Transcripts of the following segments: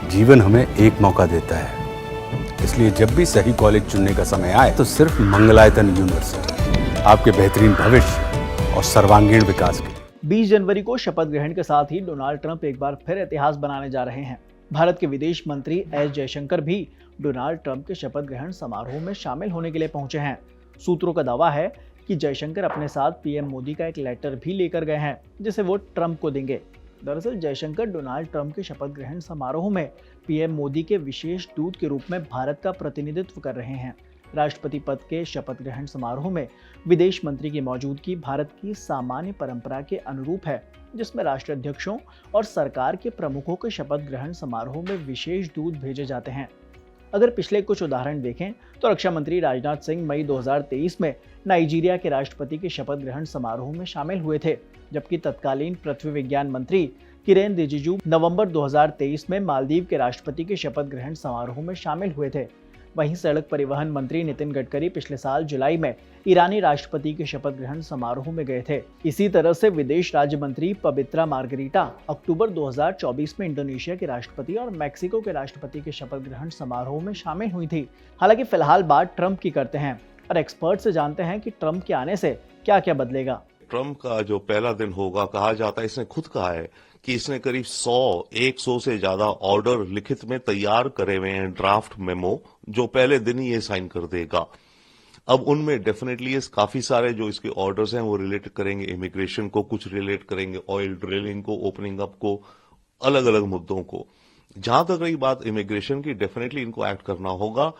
जीवन हमें एक मौका देता है, इसलिए जब भी सही कॉलेज चुनने का समय आए तो सिर्फ मंगलायतन यूनिवर्सिटी आपके बेहतरीन भविष्य और सर्वांगीण विकास के लिए। 20 जनवरी को शपथ ग्रहण के साथ ही डोनाल्ड ट्रंप एक बार फिर इतिहास बनाने जा रहे हैं। भारत के विदेश मंत्री एस जयशंकर भी डोनाल्ड ट्रंप के शपथ ग्रहण समारोह में शामिल होने के लिए पहुंचे हैं। सूत्रों का दावा है कि जयशंकर अपने साथ पीएम मोदी का एक लेटर भी लेकर गए हैं, जिसे वो ट्रंप को देंगे। दरअसल जयशंकर डोनाल्ड ट्रंप के शपथ ग्रहण समारोह में पीएम मोदी के विशेष दूत के रूप में भारत का प्रतिनिधित्व कर रहे हैं। राष्ट्रपति पद के शपथ ग्रहण समारोह में विदेश मंत्री की मौजूदगी भारत की सामान्य परंपरा के अनुरूप है, जिसमें राष्ट्राध्यक्षों और सरकार के प्रमुखों के शपथ ग्रहण समारोह में विशेष दूत भेजे जाते हैं। अगर पिछले कुछ उदाहरण देखें तो रक्षा मंत्री राजनाथ सिंह मई 2023 में नाइजीरिया के राष्ट्रपति के शपथ ग्रहण समारोह में शामिल हुए थे, जबकि तत्कालीन पृथ्वी विज्ञान मंत्री किरेन रिजिजू नवंबर 2023 में मालदीव के राष्ट्रपति के शपथ ग्रहण समारोह में शामिल हुए थे। वहीं सड़क परिवहन मंत्री नितिन गडकरी पिछले साल जुलाई में ईरानी राष्ट्रपति के शपथ ग्रहण समारोह में गए थे। इसी तरह से विदेश राज्य मंत्री पवित्रा मार्गरीटा अक्टूबर 2024 में इंडोनेशिया के राष्ट्रपति और मैक्सिको के राष्ट्रपति के शपथ ग्रहण समारोह में शामिल हुई थी। हालांकि फिलहाल बात ट्रंप की करते हैं और एक्सपर्ट से जानते हैं कि ट्रंप के आने से क्या क्या बदलेगा। ट्रंप का जो पहला दिन होगा, कहा जाता है, इसने खुद कहा है कि इसने करीब 100 से ज्यादा ऑर्डर लिखित में तैयार करे हुए हैं, ड्राफ्ट मेमो, जो पहले दिन ही ये साइन कर देगा। अब उनमें डेफिनेटली काफी सारे जो इसके ऑर्डर्स हैं वो रिलेट करेंगे इमिग्रेशन को, कुछ रिलेट करेंगे ऑयल ड्रिलिंग को, ओपनिंग अप को, अलग अलग मुद्दों को। जहां तक रही बात इमिग्रेशन की, डेफिनेटली इनको एक्ट करना होगा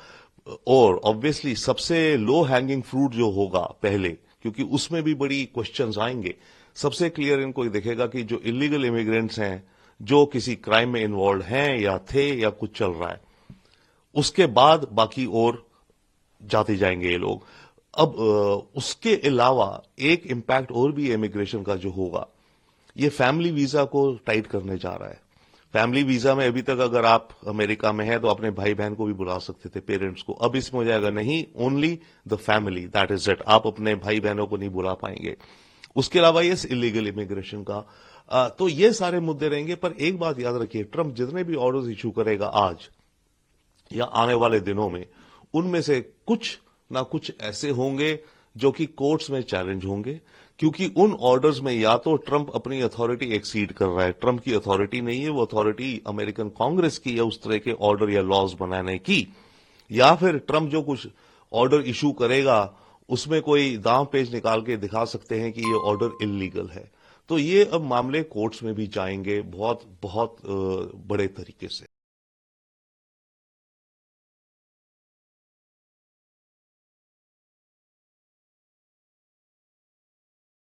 और ऑब्वियसली सबसे लो हैंगिंग फ्रूट जो होगा पहले, क्योंकि उसमें भी बड़ी क्वेश्चंस आएंगे, सबसे क्लियर इनको दिखेगा कि जो इलीगल इमिग्रेंट्स हैं, जो किसी क्राइम में इन्वॉल्व हैं या थे या कुछ चल रहा है, उसके बाद बाकी और जाते जाएंगे ये लोग। अब उसके अलावा एक इम्पैक्ट और भी इमिग्रेशन का जो होगा, ये फैमिली वीजा को टाइट करने जा रहा है। फैमिली वीजा में अभी तक अगर आप अमेरिका में हैं तो अपने भाई बहन को भी बुला सकते थे, पेरेंट्स को। अब इसमें हो जाएगा नहीं, only the family, that is it. आप अपने भाई बहनों को नहीं बुला पाएंगे। उसके अलावा ये इलीगल इमिग्रेशन का तो ये सारे मुद्दे रहेंगे। पर एक बात याद रखिए, ट्रंप जितने भी ऑर्डर्स इशू करेगा आज या आने वाले दिनों में, उनमें से कुछ ना कुछ ऐसे होंगे जो कि कोर्ट्स में चैलेंज होंगे, क्योंकि उन ऑर्डर्स में या तो ट्रंप अपनी अथॉरिटी एक्सीड कर रहा है, ट्रंप की अथॉरिटी नहीं है, वो अथॉरिटी अमेरिकन कांग्रेस की है उस तरह के ऑर्डर या लॉज बनाने की, या फिर ट्रंप जो कुछ ऑर्डर इशू करेगा उसमें कोई दांव पेच निकाल के दिखा सकते हैं कि ये ऑर्डर इलीगल है। तो ये अब मामले कोर्ट्स में भी जाएंगे बहुत बहुत बड़े तरीके से।